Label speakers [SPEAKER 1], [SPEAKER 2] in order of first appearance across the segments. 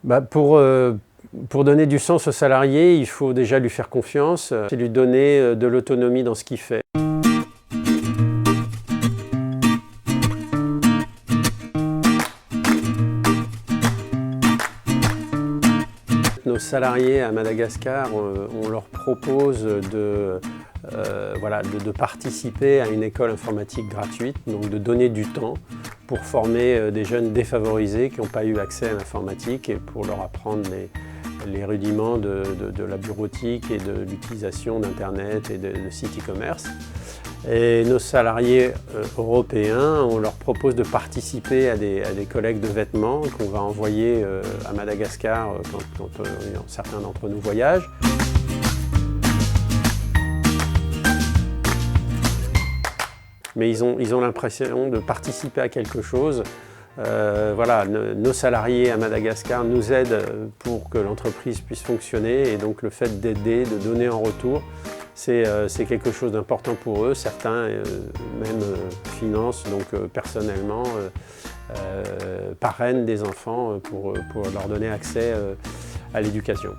[SPEAKER 1] Pour donner du sens au salarié, il faut déjà lui faire confiance et lui donner de l'autonomie dans ce qu'il fait. Nos salariés à Madagascar, on leur propose de participer à une école informatique gratuite, donc de donner du temps pour former des jeunes défavorisés qui n'ont pas eu accès à l'informatique et pour leur apprendre les rudiments de la bureautique et de l'utilisation d'Internet et de sites e-commerce. Et nos salariés européens, on leur propose de participer à des collectes de vêtements qu'on va envoyer à Madagascar quand certains d'entre nous voyagent. Mais ils ont l'impression de participer à quelque chose. Nos salariés à Madagascar nous aident pour que l'entreprise puisse fonctionner et donc le fait d'aider, de donner en retour, c'est quelque chose d'important pour eux. Certains même financent donc personnellement, parrainent des enfants pour leur donner accès à l'éducation.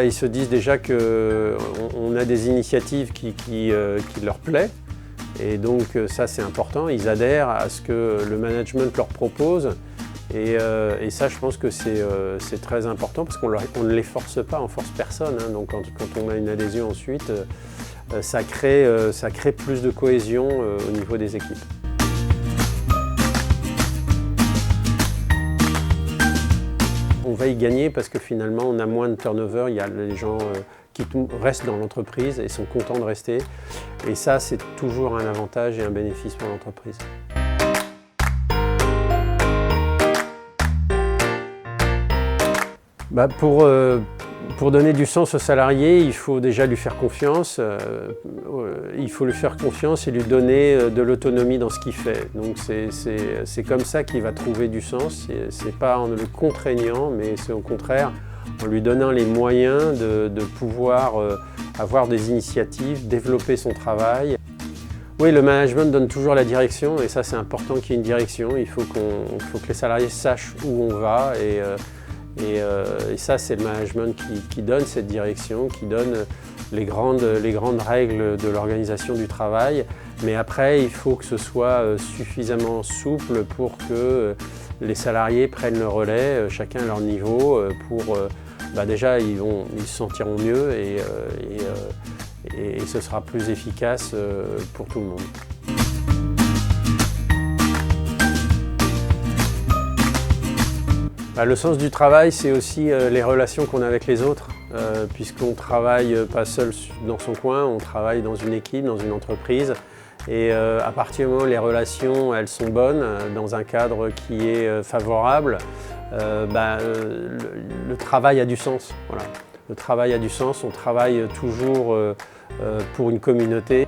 [SPEAKER 1] Ils se disent déjà qu'on a des initiatives qui leur plaisent et donc ça c'est important, ils adhèrent à ce que le management leur propose et ça je pense que c'est très important parce qu'on ne les force pas, on force personne, hein. Donc quand on a une adhésion ensuite, ça crée plus de cohésion au niveau des équipes. On va y gagner parce que finalement on a moins de turnover, il y a les gens qui restent dans l'entreprise et sont contents de rester. Et ça c'est toujours un avantage et un bénéfice pour l'entreprise. Pour donner du sens au salarié, il faut déjà lui faire confiance. Il faut lui faire confiance et lui donner de l'autonomie dans ce qu'il fait. Donc c'est comme ça qu'il va trouver du sens. C'est pas en le contraignant, mais c'est au contraire en lui donnant les moyens de pouvoir avoir des initiatives, développer son travail. Oui, le management donne toujours la direction et ça c'est important qu'il y ait une direction. Il faut que les salariés sachent où on va et ça, c'est le management qui donne cette direction, qui donne les grandes règles de l'organisation du travail. Mais après, il faut que ce soit suffisamment souple pour que les salariés prennent le relais, chacun à leur niveau, déjà, ils se sentiront mieux et ce sera plus efficace pour tout le monde. Le sens du travail, c'est aussi les relations qu'on a avec les autres, puisqu'on ne travaille pas seul dans son coin, on travaille dans une équipe, dans une entreprise. Et à partir du moment où les relations elles sont bonnes, dans un cadre qui est favorable, le travail a du sens. Voilà. Le travail a du sens, on travaille toujours pour une communauté.